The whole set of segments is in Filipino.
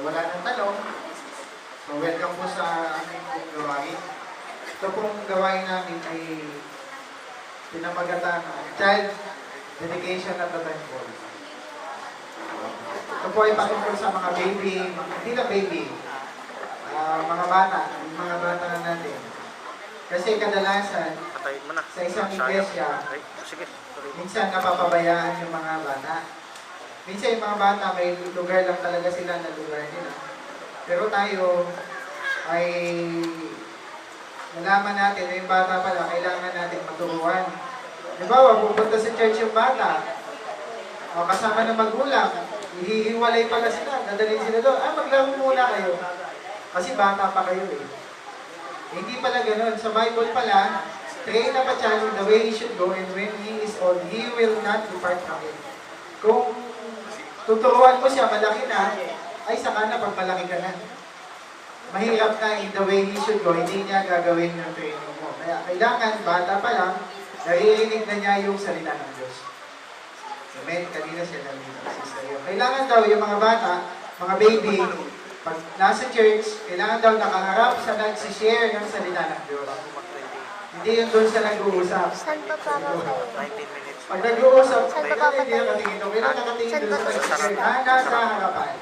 wala nang tanong, so welcome po sa aming pong gawain. Ito pong gawain namin ay pinamagatan Child Dedication at the Temple. Ito po ay patungkol sa mga baby, hindi na baby, mga bata na natin. Kasi kadalasan, sa isang iglesia, minsan napapabayaan yung mga bata. Minsan yung mga bata, may lugar lang talaga sila na lugar nila. Pero tayo ay nalaman natin na yung bata pala, kailangan natin maturuan. Halimbawa, pupunta sa church yung bata, o kasama ng magulang, hihiwalay pala sila, dadalhin sila doon. Maglaro muna kayo. Kasi bata pa kayo eh. Hindi pala ganun. Sa Bible pala, train up a child in the way he should go, and when he is old, he will not depart from it. Kung tuturuan mo siya, malaki na, ay saka na pag malaki ka na. Mahirap na in the way he should go, hindi niya gagawin yung training mo. Kaya kailangan, bata pa lang, naririnig na niya yung salita ng Diyos. Amen. Kanina siya nalito. Kailangan daw yung mga bata, mga baby, pag nasa church, kailangan daw nakaharap sa nagsishare ng salita ng Diyos. Hindi yung doon sa nag-uusap. Saan pa pa kayo? Pag nag-uusap, kailangan hindi nakatingin doon. Kailangan nakatingin doon sa nagsishare na nasa harapan.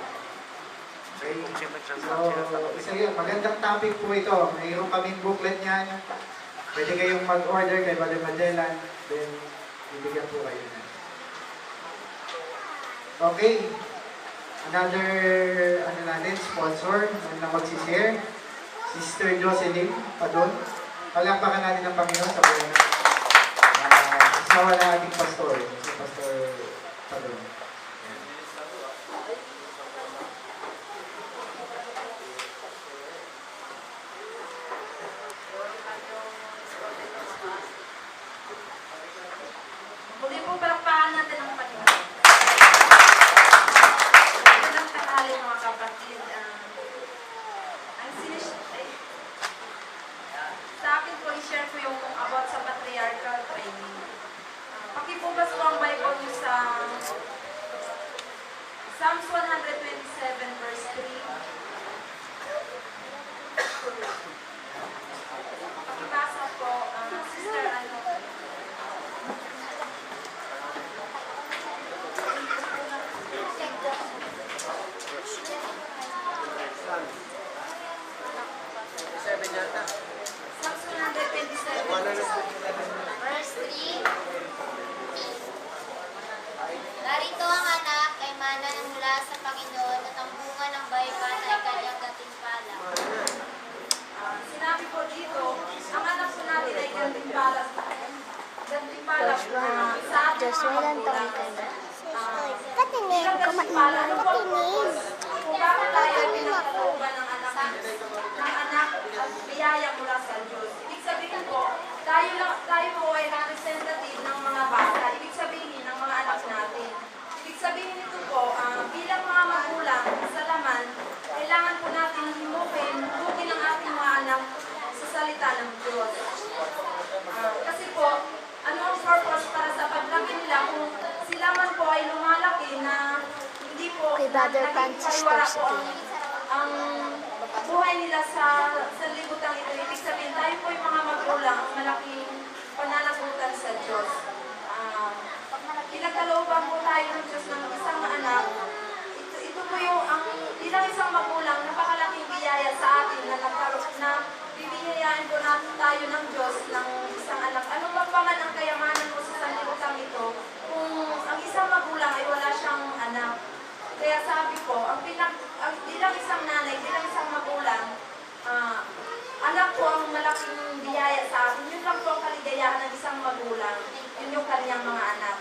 Okay? So, isa yun. Magandang topic po ito. Mayroon kaming booklet niyan. Pwede kayong mag-order kay Brother Magellan. Then, bibigyan po kayo na. Okay. Another, sponsor na magsishare. Sister Jocelyn Padon. Palakpakan natin ang Panginoon sa buhay na. Isawa na ating pastor. Si Pastor Padon. Muli po palakpakan natin ang Panginoon. Magandang tanghali mga kapatid. Sa akin po, i-share ko yung about sa patriarchal training. Pakibubas ko ang Bible nyo sa Psalms 127 verse 3. Pakibasa po, Sister Verse 3. Narito ang anak ay mana na mula sa Panginoon at ang bunga ng baypan ay kanyang gantimpala. Sinabi po dito, ang anak po natin ay gantimpala sa ating mga magulang. Patinig, Gantimpala, ano po ang purpose? Kung bakit tayo pinagkalooban ng anak at biyaya mula sa Diyos. Ibig sabihin po, tayo po ay representative ng mga bata. Ibig sabihin ng mga anak natin. Ibig sabihin nito po, bilang mga magulang sa laman, kailangan po natin himukin ang ating mga anak sa salita ng Diyos. Kasi po, ano ang purpose para sa paglaki nila kung sila man po ay lumalaki na hindi po naging pariwara po ang buhay nila sa libutan ito. Ibig sabihin, tayo po yung mga magulang ang malaking pananagutan sa Diyos. Pinagkalooban po tayo ng Diyos ng isang anak. Ito po yung, bilang isang magulang, napakalaking biyaya sa atin na bibiyayain po natin tayo ng Diyos ng isang anak. Ano ba pa man ang kayamanan mo sa sanlibutan ito kung ang isang magulang ay wala siyang anak? Kaya sabi ko, bilang isang nanay, bilang isang magulang, anak po ang malaking biyaya sa atin. Yun lang po ang kaligayahan ng isang magulang. Yun yung kanyang mga anak.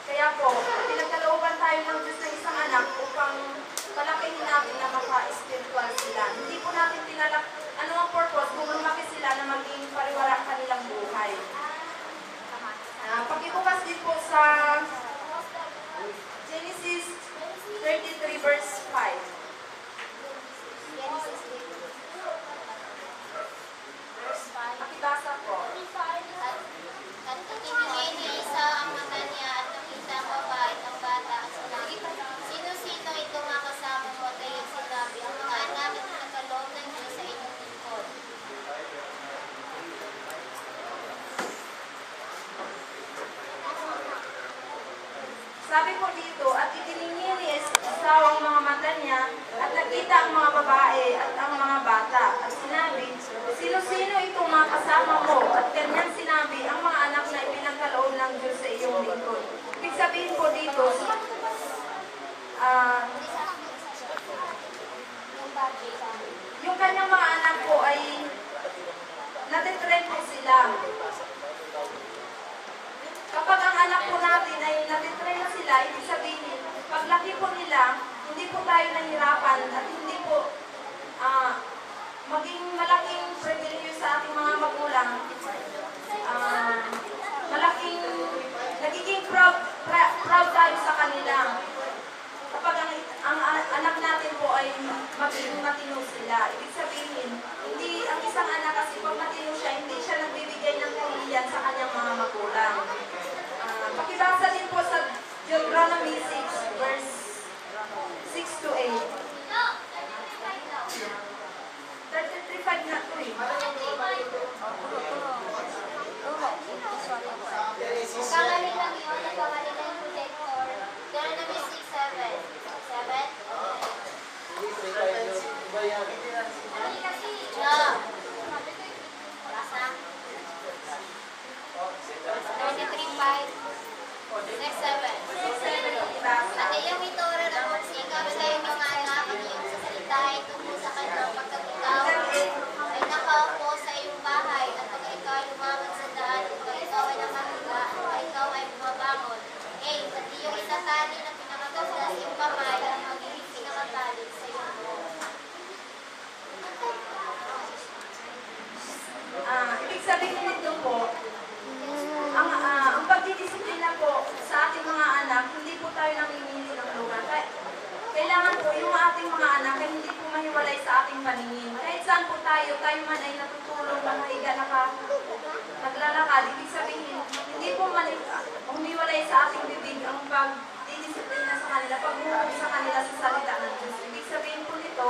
Kaya po, pinagkalooban tayo ng Diyos ng isang anak upang palakihin natin na maka-spiritual sila. Hindi po natin ano ang purpose kung lumaki sila na maging pariwara ang kanilang buhay. Pakibukas din po sa Genesis 33 verse 5. Pakibasa po. At itiningin ni Esau ang mata niya at nakita ang babae at ang bata at sinabi, sino-sino ito mga kasama mo at ayun sinabi, ang Sabi po dito, at itiningin ni Esau ang mga mata niya, at nakita ang mga babae at ang mga bata. At sinabi, sino-sino itong mga kasama mo? At kanyang sinabi, ang mga anak na ipinagkaloob ng Diyos sa iyong lingkod. Ibig sabihin po dito, yung kanyang mga anak po ay natitrain po sila. Kapag ang anak po natin ay natitrain na sila, ibig sabihin, paglaki po nila, hindi po tayo nahirapan at hindi po maging malaking privilege sa ating mga magulang. Nagiging proud tayo sa kanila. Kapag ang anak natin po ay maging matino sila, ibig sabihin, hindi ang isang anak kasi pag matino siya, hindi siya nagbibigay ng tulian sa kanyang mga magulang. Pakibasa din po sa Deuteronomy 6, verse 6 to 8. 33:5 na ito eh. Kakalin lang yun, nagkakalin lang yung projector. Deuteronomy 6:7. 7? Ano kasi? Yeah. Basta. 33:5. 6:7. At iyong ituro ng magsikap sa iyong mga anak at iyong sasalitahin tungkol sa kanyang pagkakitaw ay nakaupo sa iyong bahay at pag ikaw ay lumakad sa daan at pag ikaw ay nakahiga at pag ikaw ay bumabangon. 8. At iyong itatali na pinakaganda sa iyong kamay at magiging pinakatali sa iyong buhok. Ibig sabihin nito po, ang pagdidisiplina po sa ating mga anak, hindi po tayo namimili ng lugar. Kailangan po yung ating mga anak ay hindi po mahiwalay sa ating paningin. Kahit saan po tayo man ay natutulog, nakahiga, naglalakad. Ibig sabihin, hindi po humiwalay sa ating bibig ang pagdidisiplina sa kanila, paghuhog sa kanila sa salita ng Diyos. Ibig sabihin po nito,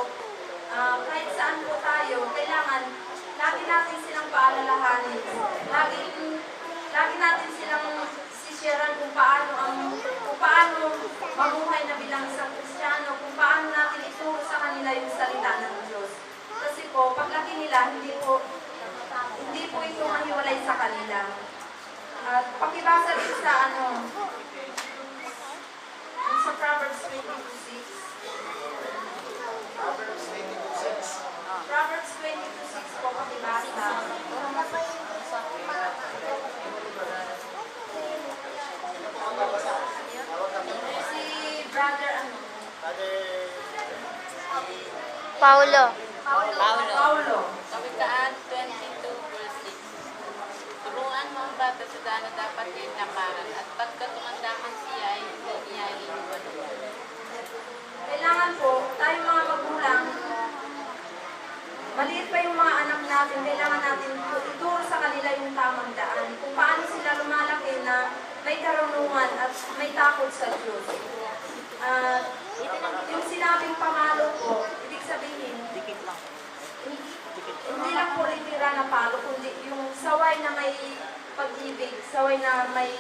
kahit saan po tayo, kailangan lagi natin silang paalalahanin. Lagi natin silang sisyaran kung paano mabuhay na bilang isang Kristiyano, kung paano natin ituro sa kanila yung salita ng Diyos. Kasi po, paglaki nila, hindi po ito mahiwalay sa kanila. At pakibasa din sa sa Proverbs 22:6. Proverbs 22:6 po pakibasa. Si Brother Paulo. Paulo. Kawikaan 22 verse 6. Turuan mo ang bata sa daan na dapat niyang lakaran at pagka tumandahan siya ay hindi niya iniwan. Kailangan po, tayo mga magulang, maliit pa yung mga anak natin, kailangan natin ituro sa kanila yung tamang daan. Kung paano sila lumalaki na may karunungan at may takot sa Diyos. Yung sinabing pamalo po, ibig sabihin, hindi lang po litira na palo, kundi yung saway na may pag-ibig, saway na may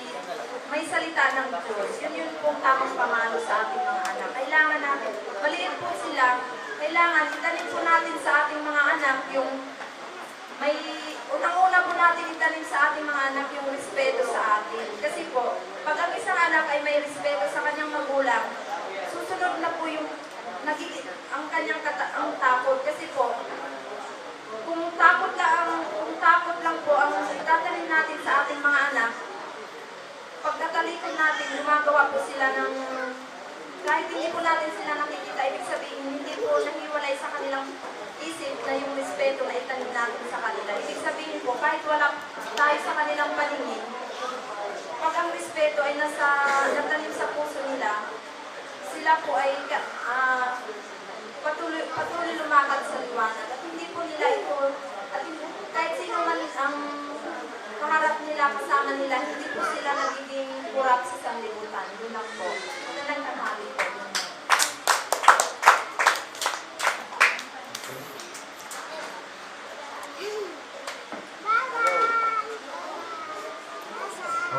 salita ng Diyos. Yun pong tamang pamalo sa ating mga anak. Kailangan natin, maliit po sila, kailangan itanim po natin sa ating mga anak yung unang-una po natin itanim sa ating mga anak yung respeto sa atin. Kasi po, pag ang isang anak ay may respeto sa kanyang magulang, susunod na po yung ang kanyang ang takot. Kasi po, kung takot lang po ang itatanim natin sa ating mga anak, pagkatalikod natin, gumagawa po sila ng kahit hindi po natin sila nakikita, ibig sabihin, hindi po nahiwalay sa kanilang isip na yung respeto na itanim natin sa kanila. Ibig sabihin po, kahit wala tayo sa kanilang paningin, pag ang respeto ay natanim sa puso nila, sila po ay patuloy lumakad sa liwanag. At hindi po nila ito, at kahit sino man ang kaharap nila, kasama nila, hindi po sila nagiging kurap sa sanlibutan. Doon lang po. Magandang tanghali po.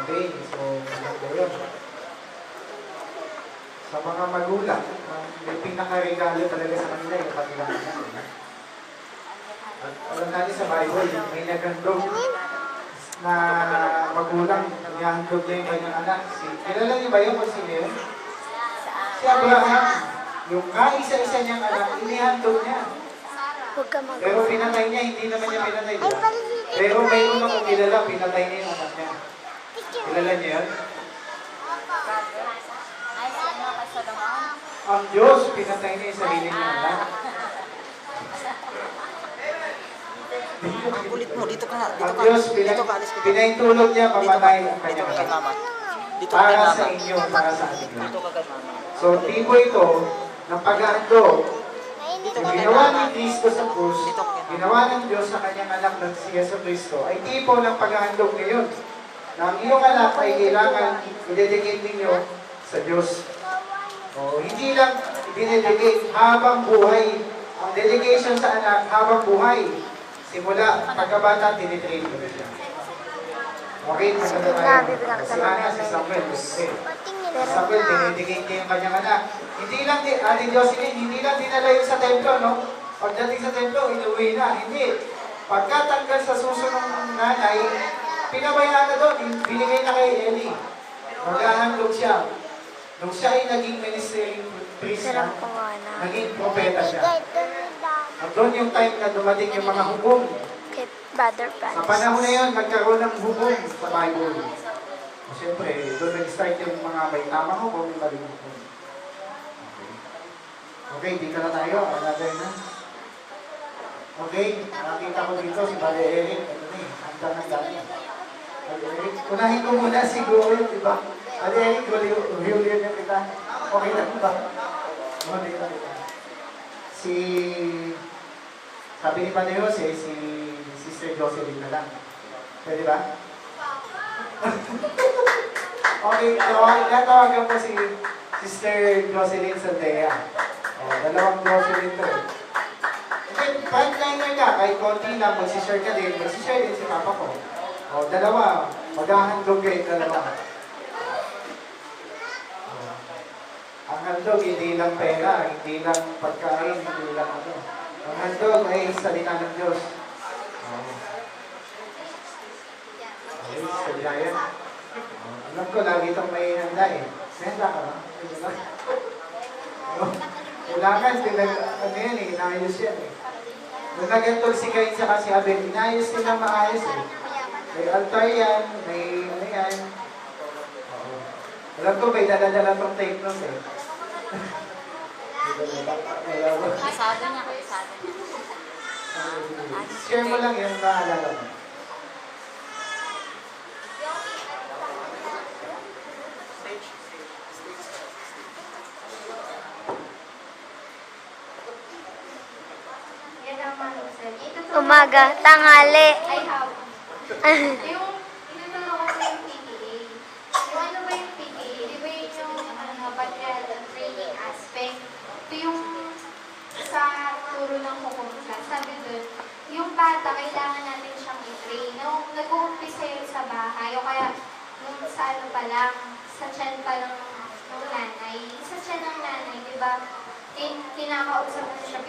Okay, so maganda yun. sa mga magulang, may pinakaregalo talaga sa kanila yung kanilang anak. At alam natin sa Bible, may naghandog na magulang, nihandog niya yung kanyang anak. Kilala niyo ba yun kung sino yun? Si Abraham. Yung kaisa-isa niyang anak, inihandog niya. Huwag ka mag- Pero pinatay niya, hindi naman niya pinatay, di ba? Pero mayroon akong kilala, pinatay niya yung anak niya. Kilala niyo yun? Ay, ano ka Solomon? Ang Diyos, pinatay niya yung sarili niya anak. Ang kulit mo, dito ka, dito Ang ka. Diyos, Dito ka, alis ka. pinaintulog niya, pamatay ang Dito kanyang ka kay anak. mama. Dito ka kay Para mama. sa inyo, para sa ating Dito lahat. ka kay mama. So, tipo ito, ng pag-aandog, Dito yung ka kay ginawa mama. ni Cristo sa krus, Dito ka kay mama. ginawa ng Diyos sa kanyang anak na si Yeso Cristo, ay tipo ng pag-aandog ngayon. Na ang iyong anak ay kailangan i-dedicate ninyo sa Diyos. O, hindi lang i-dedicate habang buhay. Ang dedication sa anak habang buhay. Simula pagkabata, tinitrain mo na siya. Okay, maganda tayo. Si Hannah, si Samuel, kasi si Samuel, dinedicate niya yung kanyang anak. Hindi lang, Ate Jocelyn, hindi lang dinala yun sa templo, no? Pagdating sa templo, inuwi na. Hindi. Pagkatanggal sa suso ng nanay, pinabayaan na doon, binigay na kay Eli. Maghahandog siya. Nung siya ay naging ministering priest na, naging propeta siya. At doon yung time na dumating yung mga hukom. Kay Brother Sa Francis. panahon na yun, nagkaroon ng hukom sa Bible. O, siyempre, doon nag-start yung mga may tamang hukom, yung maling hukom. Okay, dito na tayo. Another na. Okay, nakita ko dito si Bale Eric. Ito na eh, handa ng dami. Bale Eric, unahin ko muna si Goel, di ba? Bale Eric, huli na kita. Okay lang ba? Okay lang kita. Sabi ni Padre Jose, si Sister Jocelyn na lang. Pwede ba? Okay, natawagan po si Sister Jocelyn Saldea. Dalawang Jocelyn to. Okay, frontliner ka, kahit konti lang, magsishare ka din. Magsishare din si Papa ko. Dalawa, maghahandog kayo dalawa. Ang handog, hindi lang pera, hindi lang pagkain, hindi lang ano. Ang handog ay salita ng Diyos. Okay, salita yan. Alam ko, lagi itong may handa eh. May handa ka ba? Kailangan, ano yan eh, inayos yan eh. Nung nagantol si Cain sa si Abel, inayos nila maayos eh. May altar yan, may ano yan. Alam ko, may dala-dala tong tape nun eh. Kasado niya, kasado niya. Share mo lang yung naalala mo. Yan ang mga sir. Umaga, tanghali. Ay, hapon. Yung, inuturo ko sa yung PTA. Yung ano ba yung PTA? Di ba yun yung background training aspect? Ito yung sa turo ng hukumsa. Sabi dun, yung bata, kailangan natin siyang i-train. Nung nag-uumpisa yun sa bahay, o kaya nung sa ano pa lang, sa tiyan pa lang ng nanay. Sa tiyan ng nanay, di ba? Kinakausap na siya,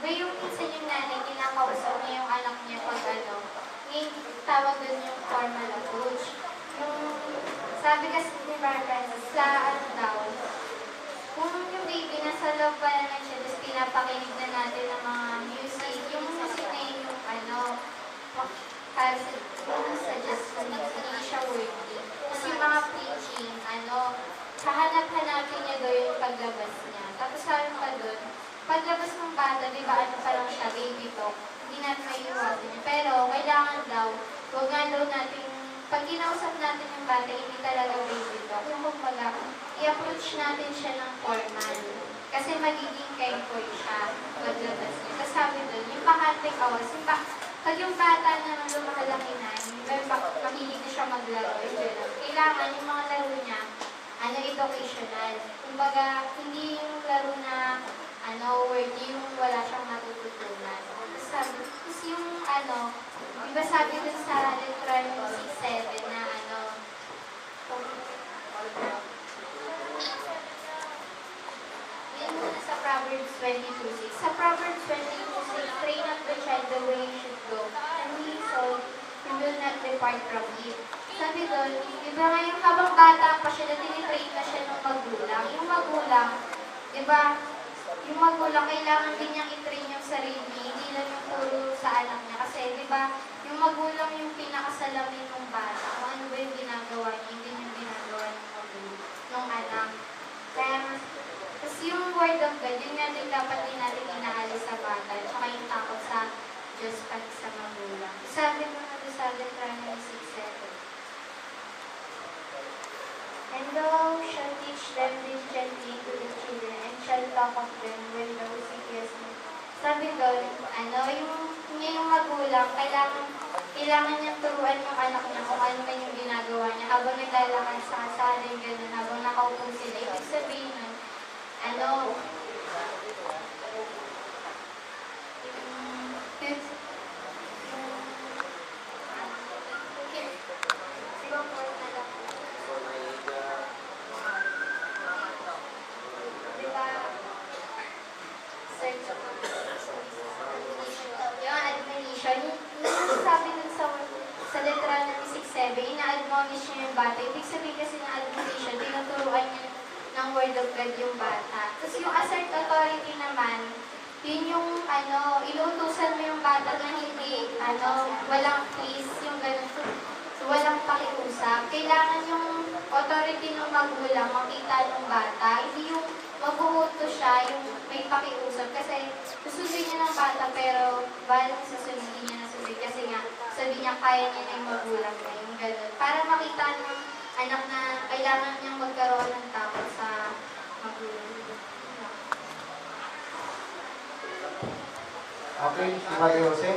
ba yung minsan yung nanay, kinakausap niya yung anak niya pag ano, tawag dun yung formal approach. Yung, sabi kasi ni Barbara, sa ano daw, kung yung baby nasa loob pa naman siya, tapos pinapakinig na natin ng mga music, yung music na yun yung ano, kasi suggest ko hindi siya worthy. Kasi yung mga preaching, ano, hahanap-hanapin niya doon yung paglabas niya. Tapos sabi pa doon, paglabas ng bata, di ba ano pa lang siya, baby talk, hindi natin may iwasan niya. Pero kailangan daw, huwag nga daw natin, pag kinausap natin yung bata, hindi talaga baby talk. Yung kumbaga, i-approach natin siya ng formal. Kasi magiging kempoy siya paglabas niya. Tapos sabi doon, yung pakanting awas, pag yung bata na lumalaki na, mahilig na siya maglaro, kailangan yung mga laro niya, ano, educational. Kumbaga, hindi yung laro na worthy yung wala siyang natututunan. Tapos yung di ba sabi dun sa Deuteronomy 6:7 na muna sa Proverbs 22:6. Sa Proverbs 22:6, train up the child the way he should go, and when he is old, he will not depart from it. Sabi doon, di ba ngayon habang bata pa siya, tinitrain na siya ng magulang. Yung magulang, di ba, yung magulang kailangan din niyang i-train yung sarili, hindi lang yung puro sa anak niya. Kasi di ba, yung magulang yung pinakasalamin ng bata. Kung ano ba yung ginagawa niya, hindi yung ginagawa ng magulang, ng anak. Kaya mas, kasi yung word of God, yun nga din dapat din natin inaalis sa bata, tsaka yung takot sa Diyos at sa magulang. Sabi mo na doon sa Deuteronomy 6:7. And thou shalt teach them diligently to the children, and shalt talk of them when thou seekest me. Sabi doon, yung magulang, kailangan niyang turuan yung anak niya kung ano man yung ginagawa niya habang naglalakad sa kasada, yung gano'n, habang nakaupo sila. Ibig sabihin nun, yung admonition, yung sabi dun sa letra ng 6:7, ina-admonish niya yung bata. Ibig sabihin kasi ng admonition, tinuturuan niya ng word of God yung bata. Tapos yung assert authority naman, yun yung inuutusan mo yung bata na hindi, walang please, yung ganun. So, walang pakiusap. Kailangan yung authority ng magulang makita ng bata. Hindi yung mag-uutos siya, yung may pakiusap. Kasi susundin niya ng bata, pero balang susundin niya na susundin. Kasi nga, sabi niya, kaya niya na yung magulang na yung ganun. Para makita ng anak na kailangan niyang magkaroon ng takot sa magulang. Okay, si Maria Jose.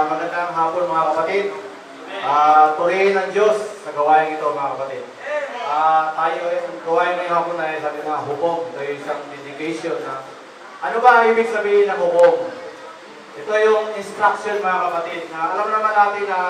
Magandang hapon mga kapatid. Purihin ng Diyos sa gawain ito mga kapatid. Tayo gawain ngayong hapon na sabi nga hukom. Ito yung isang dedication na ano ba ibig sabihin ng hukom? Ito yung instruction mga kapatid na alam naman natin na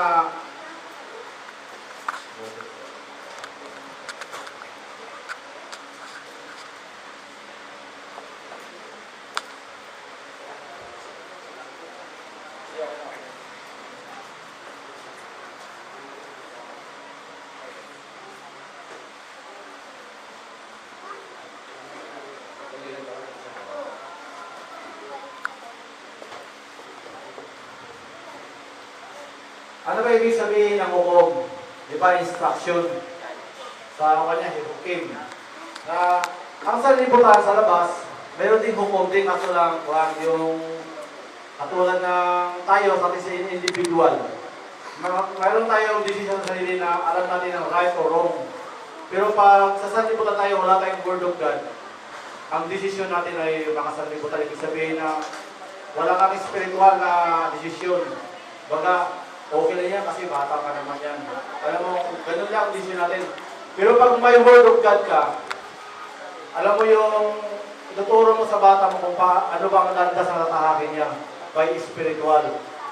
ano ba ibig sabihin ng hukom? Di ba instruction? Sa kanya, hukim. Na ang sanlibutan sa labas, meron din hukom din kaso lang yung katulad ng tayo sa ating individual. Mayroon tayong decision sa sarili na alam natin ang right or wrong. Pero pag sa sanlibutan tayo, wala tayong word of God, ang decision natin ay makasanlibutan. Ibig sabihin na wala kang spiritual na decision. Baga, okay lang yan kasi bata ka naman yan. Alam mo, ganun lang ang decision natin. Pero pag may word of God ka, alam mo yung ituturo mo sa bata mo kung ano ba ang landas na tatahakin niya by spiritual.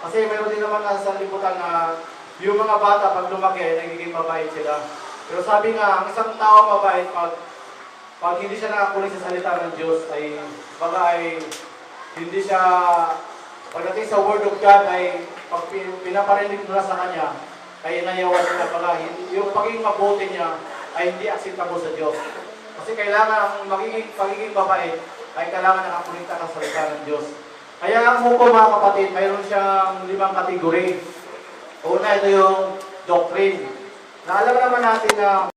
Kasi mayroon din naman sa liputan na yung mga bata pag lumaki, nagiging mabait sila. Pero sabi nga, ang isang tao mabait, pag hindi siya nakakuling sa salita ng Diyos, ay hindi siya, pagdating sa Word of God, ay pag pinaparinig mo na sa kanya, ay nayawan niya pala. Yung pagiging mabuti niya, ay hindi acceptable sa Diyos. Kasi kailangan, ang pagiging mabait, ay kailangan nakakuling ka sa salita ng Diyos. Kaya ang hukom mga kapatid, mayroon siyang 5 kategory. Una, ito yung doctrine. Na alam naman natin na